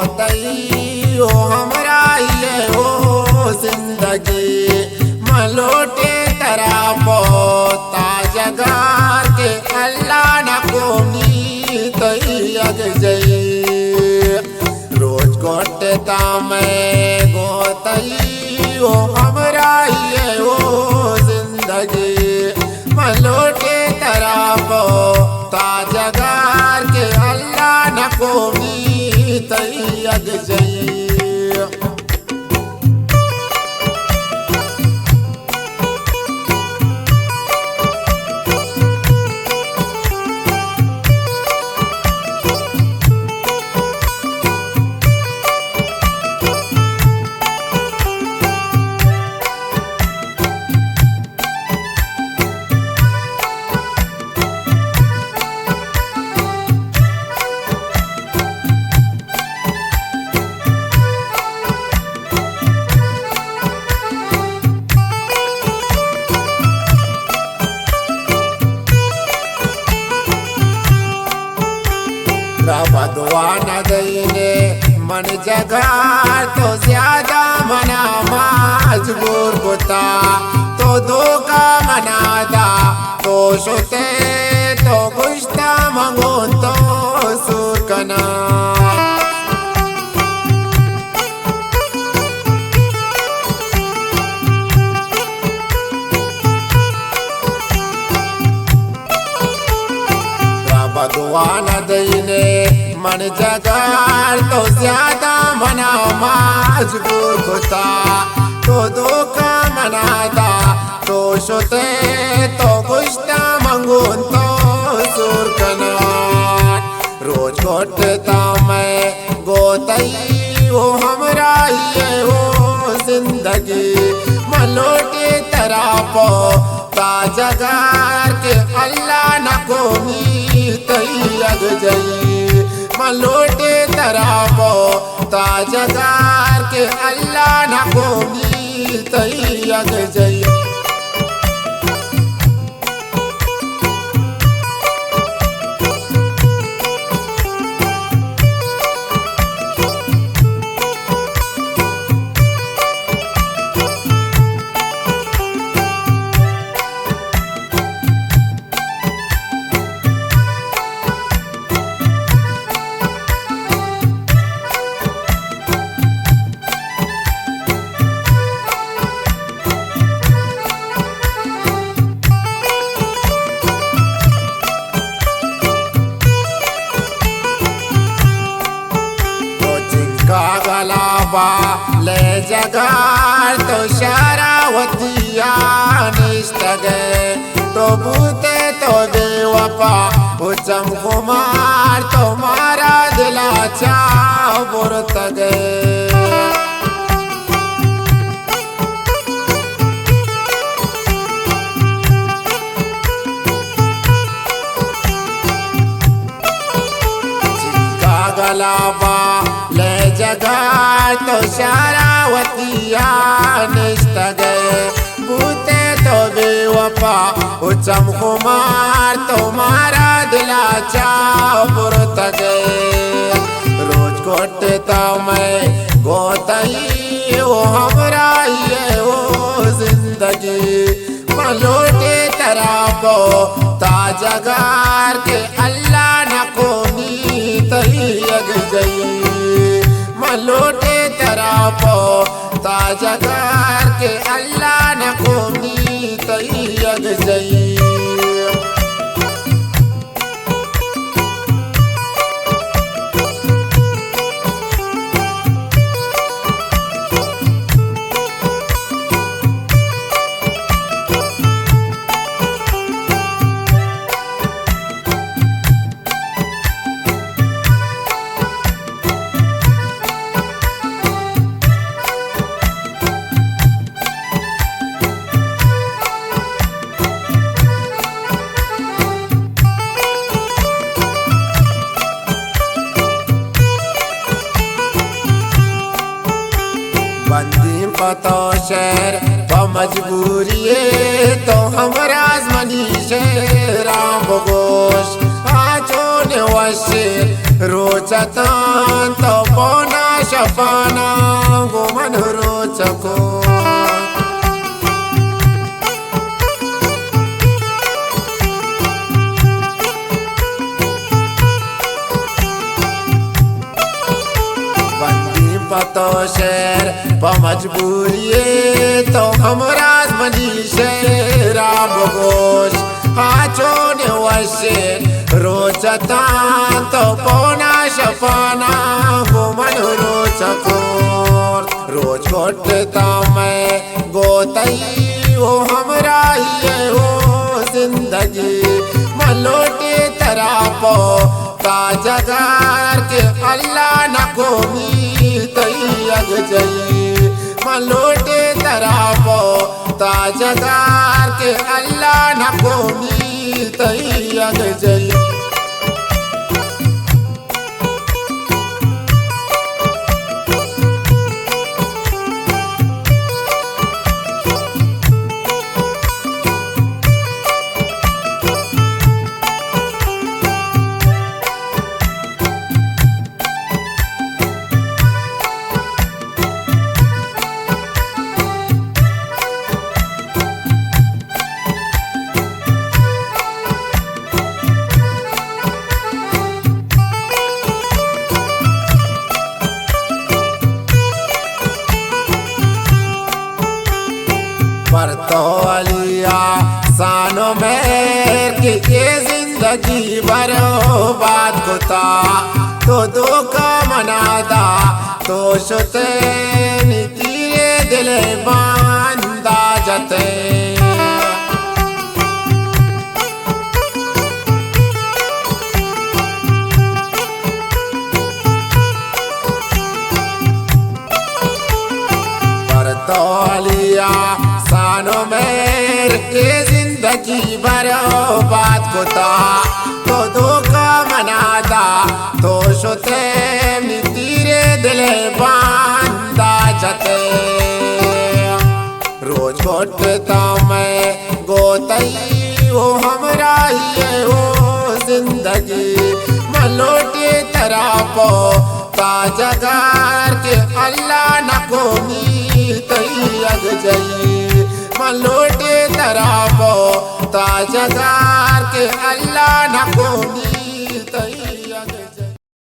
गोतई ओ हमरा ये हो जिंदगी मलोटे तरा पोता जगार के अल्लाह न कोनी तई अग जई रोज गोटता मैं गोतई ओ हमरा ये हो जिंदगी मलोटे तरा पोता जगार के अल्लाह न कोनी तई अग जई बदवा न दईने मन जगार तो ज्यादा मना मजबूर होता तो धोखा मनादा तो सोते तो गुश्ता मंगो तो सुर कना बदवा न दईने मन जगार तो ज्यादा मना मजबूर होता तो धोखा मनादा तो सोते तो गुश्ता मंगून तो सुर कना रोज गोटता मैं गोतई वो हमरा ये हो जिंदगी मलोटे तरा पो ता जगार के अल्लाह न कोनी तई अग जई मलोटे तरा पो ता जगार के अल्लाह न कोनी तई अग जई गलाबा ले जगार तो शरावतिया निष्ठगे तो भूते तो देवपा उचम कुमार तो मारा दिला चाव बुरतगे गलाबा ले जगार तो शरावतिया निष्ठगे भूते तो बेवफा उचम कुमार तो मारा दिला चाव बुरतगे रोज गोटता मैं गोतई वो हमरा ये हो जिंदगी मलोटे तरा पो ता जगार के अल्लाह न कोनी तई अग जई मलोटे तरा पो ता जगार के अल्लाह न कोनी तई अग जई बंदी पतो शेर मजबूरी तो हमरा मनी शेरा बगोश आचो ने वशे रोचतान तो शपाना गो मन रोचको पतो शेर मजबूरी तो हमरा मनी शेरा बगोश हाचो ने वशे रोचता तो पौना शपाना गो मन रोचको रोज घोटता मैं गोतई वो हमरा ही हो जिंदगी मलोटे तरा पो का जगार के अल्लाह न कोमी तई अग जई मलोटे तरा पो ता जगार के अल्लाह न कोमी तई अग जई पर तो अलिया सानो मेर की ये जिंदगी बर्बाद होता तो दुख मनादा तो सोते नीतिए दिले बांधा जते पर तो अलिया सानो मेर के जिंदगी बर्बाद होता तो दुख मनादा तो सोते तीरे दिले बांधा जते रोज घोटता मैं गोतई वो हमरा ही हो जिंदगी मलोटे तरा पो ता जगार के अल्लाह न कोमी तई अग जई मलोटे तरा पो ता जगार के अल्लाह न को